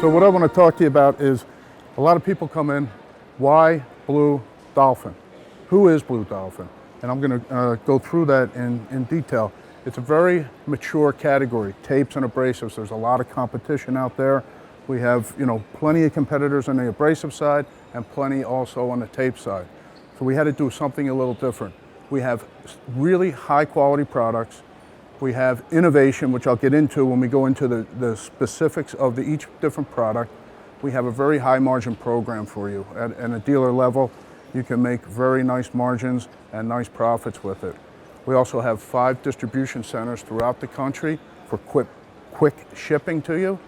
So what I want to talk to you about is a lot of people come in, why Blue Dolphin? Who is Blue Dolphin? And I'm going to go through that in detail. It's a very mature category, tapes and abrasives. There's a lot of competition out there. We have, plenty of competitors on the abrasive side and plenty also on the tape side. So we had to do something a little different. We have really high quality products. We have innovation, which I'll get into when we go into the specifics of each different product. We have a very high margin program for you. At a dealer level, you can make very nice margins and nice profits with it. We also have 5 distribution centers throughout the country for quick shipping to you.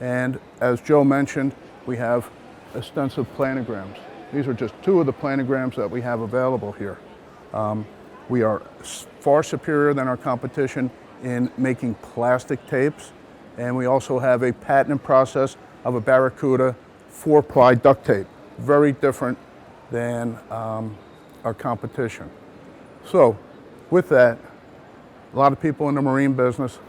And as Joe mentioned, we have extensive planograms. These are just 2 of the planograms that we have available here. We are far superior than our competition in making plastic tapes, and we also have a patented process of a Barracuda 4-ply duct tape. Very different than our competition. So with that, a lot of people in the marine business,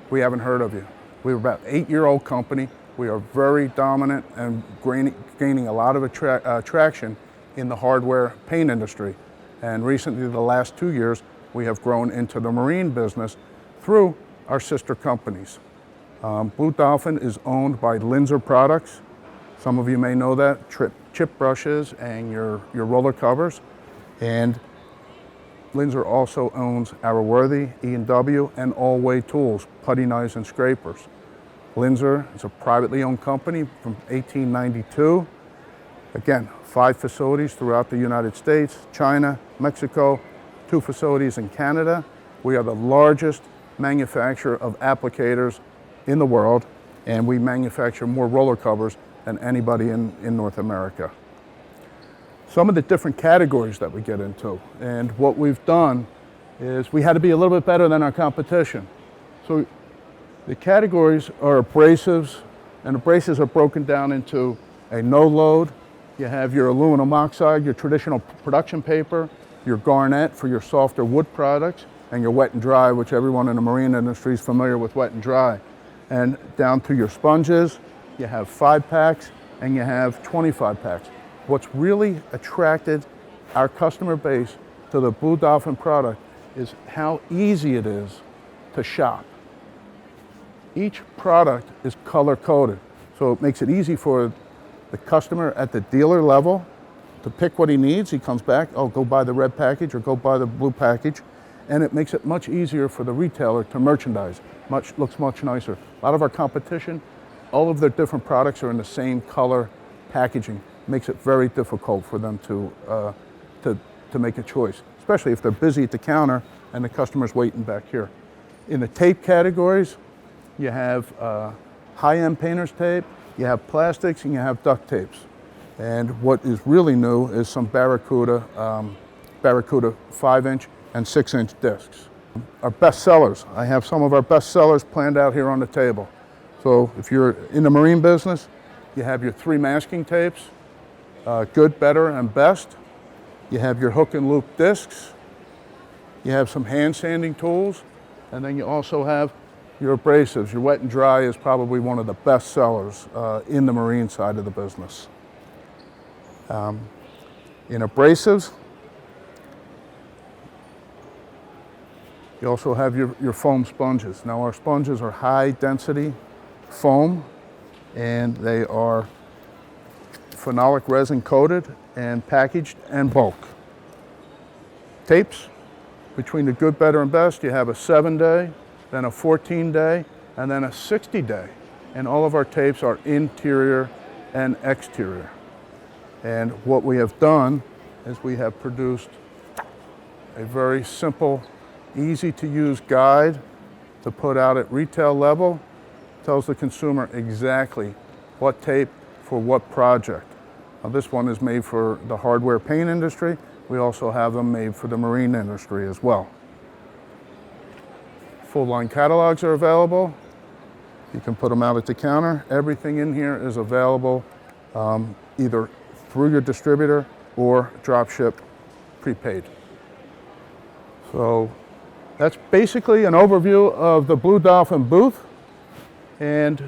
we haven't heard of you. We're about an 8-year-old company. We are very dominant and gaining a lot of traction in the hardware paint industry. And recently, the last 2 years, we have grown into the marine business through our sister companies. Blue Dolphin is owned by Linzer Products. Some of you may know that, chip brushes and your roller covers. And Linzer also owns Arrowworthy, E&W, and All Way Tools, putty knives and scrapers. Linzer is a privately owned company from 1892. Again, 5 facilities throughout the United States, China, Mexico, 2 facilities in Canada. We are the largest manufacturer of applicators in the world, and we manufacture more roller covers than anybody in North America. Some of the different categories that we get into, and what we've done is we had to be a little bit better than our competition. So the categories are abrasives, and abrasives are broken down into a no-load. You have your aluminum oxide, your traditional production paper, your garnet for your softer wood products, and your wet and dry, which everyone in the marine industry is familiar with wet and dry. And down to your sponges, you have 5-packs and you have 25-packs. What's really attracted our customer base to the Blue Dolphin product is how easy it is to shop. Each product is color coded, so it makes it easy for the customer at the dealer level to pick what he needs. He comes back, oh, go buy the red package or go buy the blue package. And it makes it much easier for the retailer to merchandise. Looks much nicer. A lot of our competition, all of their different products are in the same color packaging. Makes it very difficult for them to make a choice, especially if they're busy at the counter and the customer's waiting back here. In the tape categories, you have high-end painter's tape, you have plastics, and you have duct tapes. And what is really new is some Barracuda 5-inch and 6-inch discs. Our best sellers, I have some of our best sellers planned out here on the table. So if you're in the marine business, you have your 3 masking tapes, good, better, and best. You have your hook and loop discs. You have some hand sanding tools. And then you also have your abrasives. Your wet and dry is probably one of the best sellers in the marine side of the business. In abrasives, you also have your foam sponges. Now our sponges are high density foam, and they are phenolic resin coated and packaged in bulk. Tapes, between the good, better, and best, you have a 7-day, then a 14-day, and then a 60-day. And all of our tapes are interior and exterior. And what we have done is we have produced a very simple, easy to use guide to put out at retail level. Tells the consumer exactly what tape for what project. Now, this one is made for the hardware paint industry. We also have them made for the marine industry as well. Full line catalogs are available. You can put them out at the counter. Everything in here is available either through your distributor or drop ship prepaid. So that's basically an overview of the Blue Dolphin booth. And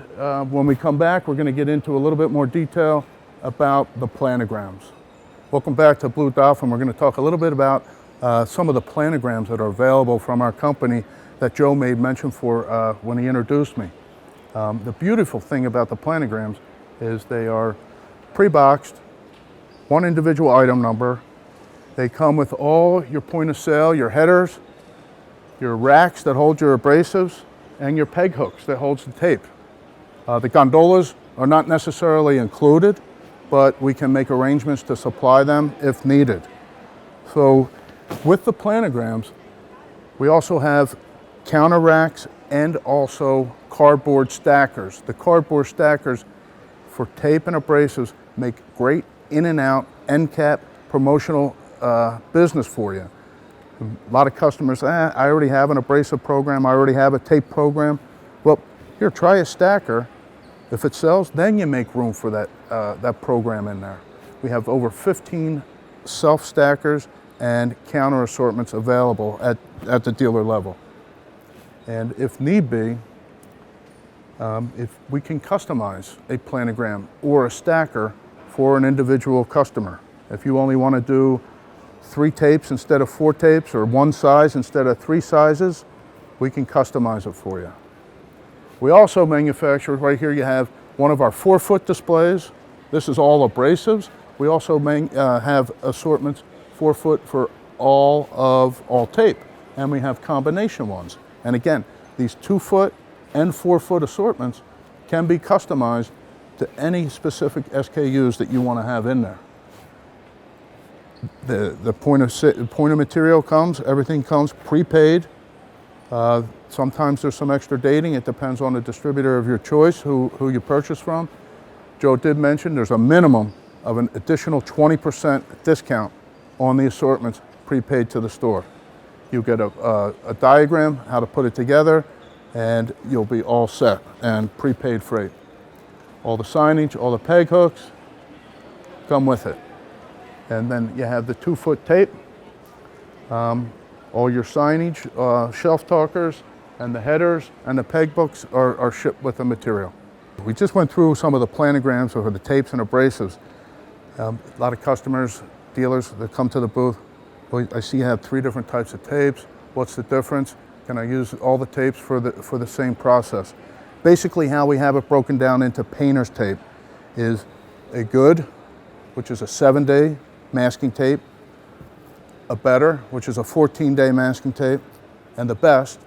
when we come back, we're going to get into a little bit more detail about the planograms. Welcome back to Blue Dolphin. We're going to talk a little bit about some of the planograms that are available from our company that Joe made mention for when he introduced me. The beautiful thing about the planograms is they are pre-boxed, one individual item number. They come with all your point of sale, your headers, your racks that hold your abrasives, and your peg hooks that holds the tape. The gondolas are not necessarily included, but we can make arrangements to supply them if needed. So with the planograms, we also have counter racks and also cardboard stackers. The cardboard stackers for tape and abrasives make great in and out end cap promotional business for you. A lot of customers say, I already have an abrasive program, I already have a tape program. Well, here, try a stacker. If it sells, then you make room for that program in there. We have over 15 self-stackers and counter assortments available at the dealer level. And if need be, if we can customize a planogram or a stacker for an individual customer. If you only want to do 3 tapes instead of 4 tapes, or 1 size instead of 3 sizes, we can customize it for you. We also manufacture, right here you have one of our 4-foot displays. This is all abrasives. We also have assortments 4-foot for all tape, and we have combination ones. And again, these 2-foot and 4-foot assortments can be customized to any specific SKUs that you want to have in there. The point of material comes, everything comes prepaid. Sometimes there's some extra dating. It depends on the distributor of your choice, who you purchase from. Joe did mention there's a minimum of an additional 20% discount on the assortments prepaid to the store. You get a diagram, how to put it together, and you'll be all set, and prepaid freight. All the signage, all the peg hooks come with it. And then you have the 2-foot tape, all your signage, shelf talkers, and the headers and the peg books are shipped with the material. We just went through some of the planograms for the tapes and abrasives. A lot of customers, dealers that come to the booth, well, I see you have 3 different types of tapes. What's the difference? Can I use all the tapes for the same process? Basically, how we have it broken down into painter's tape is a good, which is a 7-day masking tape, a better, which is a 14-day masking tape, and the best,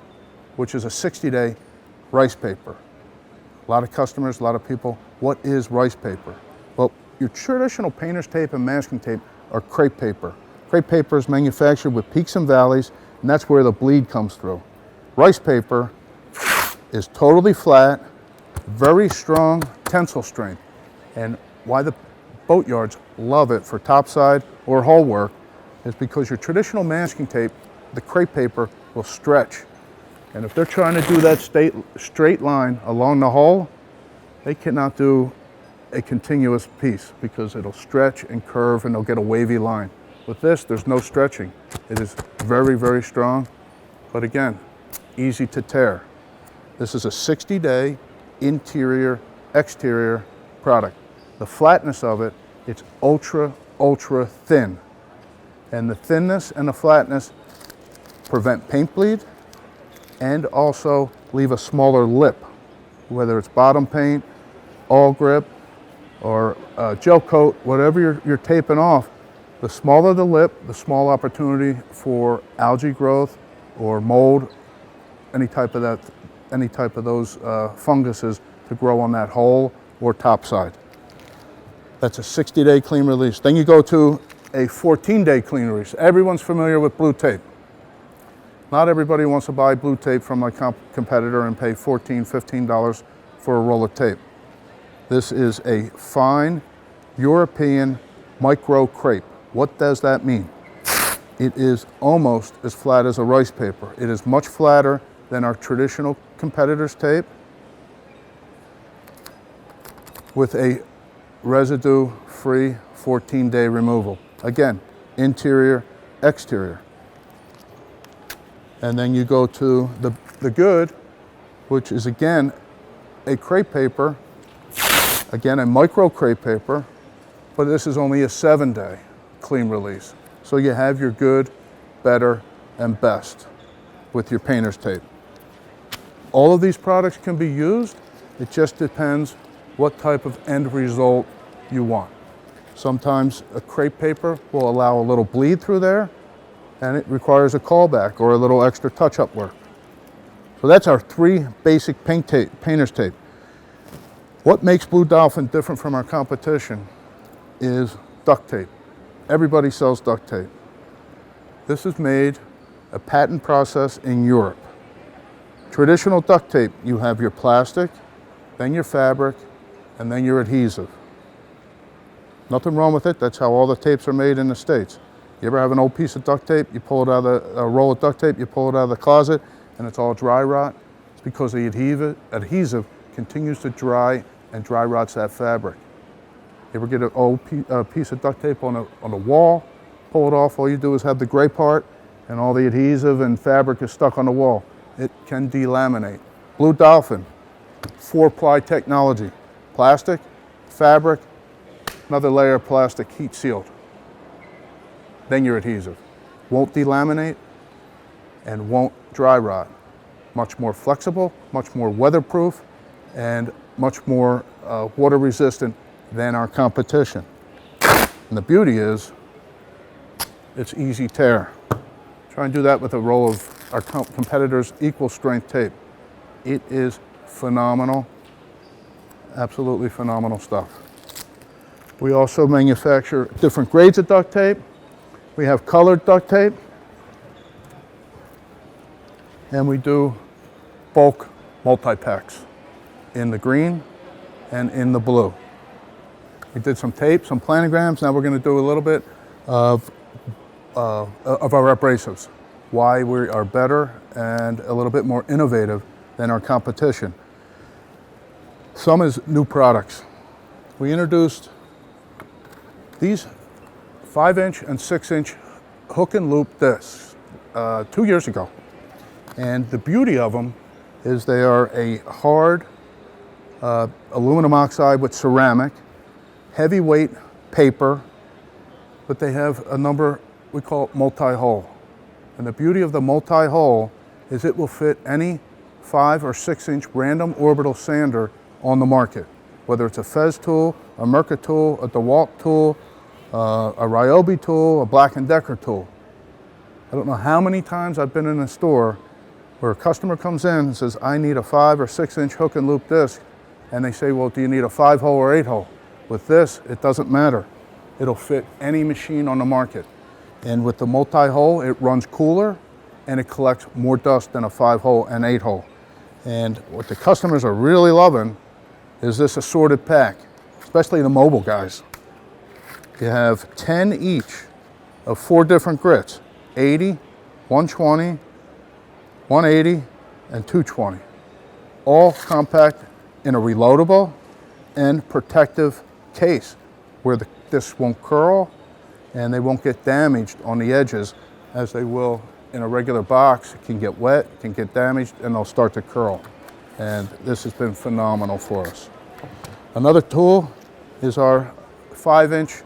which is a 60-day rice paper. A lot of customers, a lot of people, what is rice paper? Well, your traditional painter's tape and masking tape are crepe paper. Crepe paper is manufactured with peaks and valleys, and that's where the bleed comes through. Rice paper is totally flat, very strong tensile strength, and why the boatyards love it for topside or hull work is because your traditional masking tape, the crepe paper, will stretch. And if they're trying to do that straight line along the hull, they cannot do a continuous piece because it'll stretch and curve and they'll get a wavy line. With this, there's no stretching. It is very, very strong, but again, easy to tear. This is a 60-day interior, exterior product. The flatness of it, it's ultra, ultra thin. And the thinness and the flatness prevent paint bleed and also leave a smaller lip, whether it's bottom paint, all grip, or gel coat, whatever you're taping off. The smaller the lip, the small opportunity for algae growth or mold, any type of those funguses to grow on that hull or top side. That's a 60-day clean release. Then you go to a 14-day clean release. Everyone's familiar with blue tape. Not everybody wants to buy blue tape from a competitor and pay $14, $15 for a roll of tape. This is a fine European micro crepe. What does that mean? It is almost as flat as a rice paper. It is much flatter than our traditional competitor's tape with a residue-free 14-day removal. Again, interior, exterior. And then you go to the good, which is again a crepe paper, again a micro crepe paper, but this is only a 7-day clean release. So you have your good, better, and best with your painter's tape. All of these products can be used. It just depends what type of end result you want. Sometimes a crepe paper will allow a little bleed through there, and it requires a callback or a little extra touch-up work. So that's our 3 basic painter's tape. What makes Blue Dolphin different from our competition is duct tape. Everybody sells duct tape. This is made a patent process in Europe. Traditional duct tape, you have your plastic, then your fabric, and then your adhesive. Nothing wrong with it. That's how all the tapes are made in the States. You ever have an old piece of duct tape, you pull it out of a roll of duct tape, you pull it out of the closet, and it's all dry rot? It's because the adhesive continues to dry and dry rots that fabric. You ever get an old piece of duct tape on a wall, pull it off, all you do is have the gray part, and all the adhesive and fabric is stuck on the wall. It can delaminate. Blue Dolphin, 4-ply technology. Plastic, fabric, another layer of plastic, heat sealed. Then your adhesive. Won't delaminate and won't dry rot. Much more flexible, much more weatherproof, and much more water resistant than our competition. And the beauty is, it's easy tear. Try and do that with a roll of our competitors' equal strength tape. It is phenomenal, absolutely phenomenal stuff. We also manufacture different grades of duct tape. We have colored duct tape, and we do bulk multi-packs in the green and in the blue. We did some tape, some planograms. Now we're going to do a little bit of our abrasives. Why we are better and a little bit more innovative than our competition. Some is new products. We introduced these 5-inch and 6-inch hook and loop discs 2 years ago. And the beauty of them is they are a hard aluminum oxide with ceramic, heavyweight paper, but they have a number we call multi-hole. And the beauty of the multi-hole is it will fit any 5 or 6-inch random orbital sander on the market, whether it's a Fez tool, a Merca tool, a DeWalt tool, a Ryobi tool, a Black & Decker tool. I don't know how many times I've been in a store where a customer comes in and says, I need a 5 or 6-inch hook and loop disc, and they say, well, do you need a 5-hole or 8-hole? With this, it doesn't matter. It'll fit any machine on the market. And with the multi-hole, it runs cooler and it collects more dust than a 5-hole and 8-hole. And what the customers are really loving is this assorted pack, especially the mobile guys. You have 10 each of 4 different grits, 80, 120, 180, and 220. All compact in a reloadable and protective case where the discs won't curl and they won't get damaged on the edges as they will in a regular box. It can get wet, it can get damaged, and they'll start to curl. And this has been phenomenal for us. Another tool is our 5-inch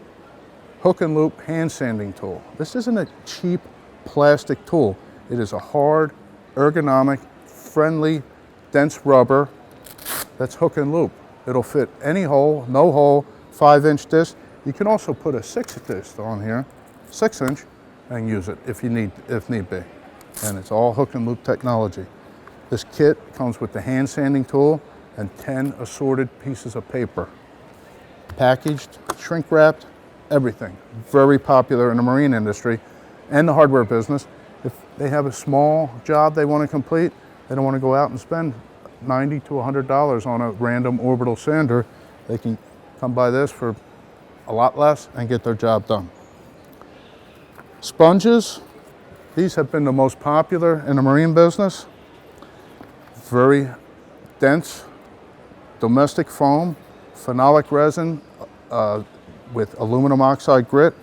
hook and loop hand sanding tool. This isn't a cheap plastic tool. It is a hard, ergonomic, friendly, dense rubber that's hook and loop. It'll fit any hole, no hole, 5-inch disc. You can also put a 6 disc on here, 6-inch, and use it if need be. And it's all hook and loop technology. This kit comes with the hand sanding tool and 10 assorted pieces of paper. Packaged, shrink wrapped, everything. Very popular in the marine industry and the hardware business. If they have a small job they want to complete, they don't want to go out and spend $90 to $100 on a random orbital sander, they can come by this for a lot less and get their job done. Sponges, these have been the most popular in the marine business. Very dense, domestic foam, phenolic resin with aluminum oxide grit.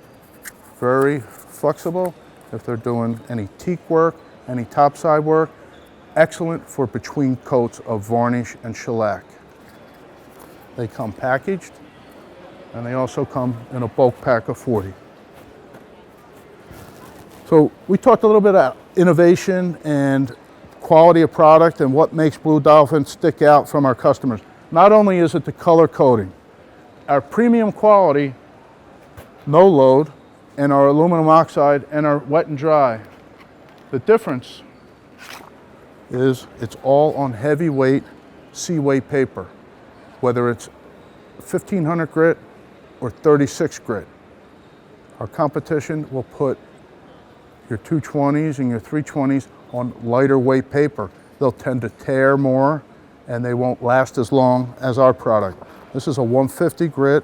Very flexible if they're doing any teak work, any topside work. Excellent for between coats of varnish and shellac. They come packaged, and they also come in a bulk pack of 40. So we talked a little bit about innovation and quality of product and what makes Blue Dolphin stick out from our customers. Not only is it the color coding, our premium quality, no load, and our aluminum oxide and our wet and dry. The difference is it's all on heavyweight C-weight paper, whether it's 1500 grit or 36 grit. Our competition will put your 220s and your 320s on lighter weight paper. They'll tend to tear more and they won't last as long as our product. This is a 150 grit,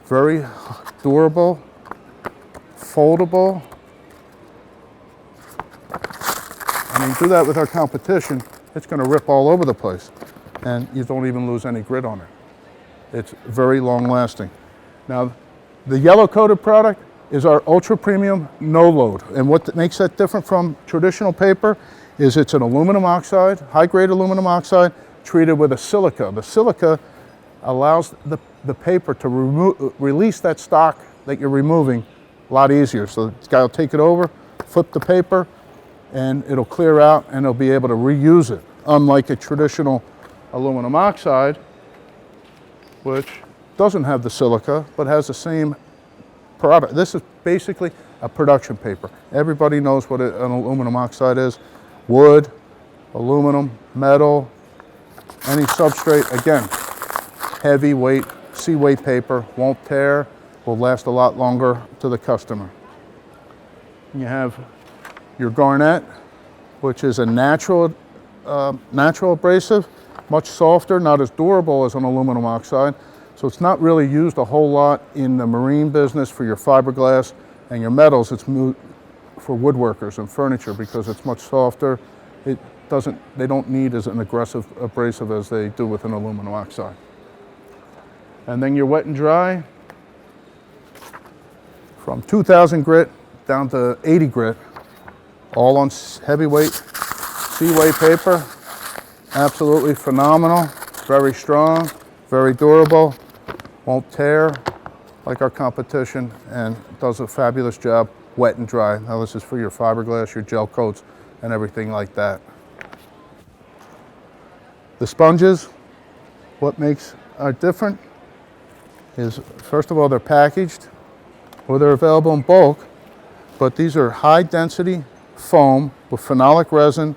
very durable, foldable. I mean, do that with our competition, it's going to rip all over the place and you don't even lose any grit on it. It's very long lasting. Now, the yellow coated product is our ultra premium no load. And what makes that different from traditional paper is it's an aluminum oxide, high grade aluminum oxide, treated with a silica. The silica allows the paper to release that stock that you're removing a lot easier. So this guy will take it over, flip the paper, and it'll clear out and they'll be able to reuse it. Unlike a traditional aluminum oxide, which doesn't have the silica, but has the same product. This is basically a production paper. Everybody knows what an aluminum oxide is. Wood, aluminum, metal, any substrate. Again, heavyweight, C-weight paper, won't tear, will last a lot longer to the customer. You have your garnet, which is a natural abrasive, much softer, not as durable as an aluminum oxide. So it's not really used a whole lot in the marine business for your fiberglass and your metals. It's for woodworkers and furniture because it's much softer. They don't need as an aggressive abrasive as they do with an aluminum oxide. And then your wet and dry, from 2000 grit down to 80 grit, all on heavyweight C-weight paper. Absolutely phenomenal, very strong, very durable. Won't tear like our competition and does a fabulous job wet and dry. Now this is for your fiberglass, your gel coats, and everything like that. The sponges, what makes are different is, first of all, they're packaged or they're available in bulk, but these are high density foam with phenolic resin,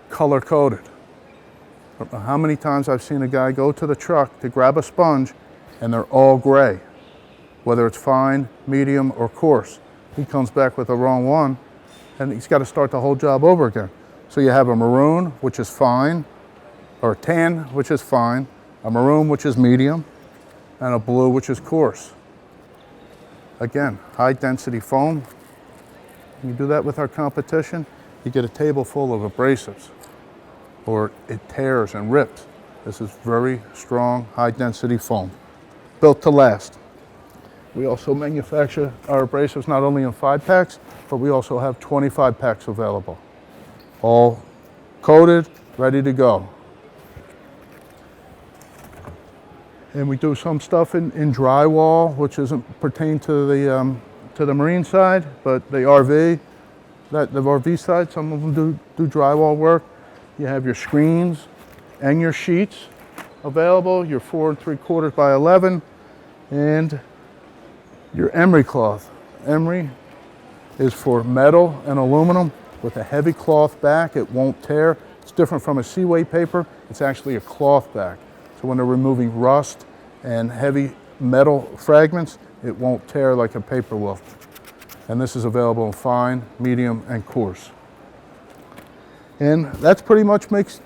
color coated. I don't know how many times I've seen a guy go to the truck to grab a sponge and they're all gray, whether it's fine, medium, or coarse. He comes back with the wrong one and he's got to start the whole job over again. So you have a maroon, which is fine, or a tan, which is fine, a maroon, which is medium, and a blue, which is coarse. Again, high density foam. You do that with our competition, you get a table full of abrasives, or it tears and rips. This is very strong, high density foam, built to last. We also manufacture our abrasives not only in 5-packs, but we also have 25-packs available. All coated, ready to go. And we do some stuff in drywall, which doesn't pertain to the marine side, but the RV, the RV side, some of them do drywall work. You have your screens and your sheets available, your 4 3/4 by 11, and your emery cloth. Emery is for metal and aluminum with a heavy cloth back. It won't tear. It's different from a C-weight paper. It's actually a cloth back. So when they're removing rust and heavy metal fragments, it won't tear like a paper will. And this is available in fine, medium, and coarse. And that's pretty much makes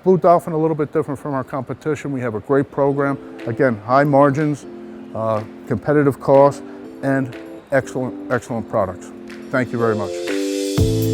Blue Dolphin a little bit different from our competition. We have a great program. Again, high margins, competitive cost, and excellent products. Thank you very much.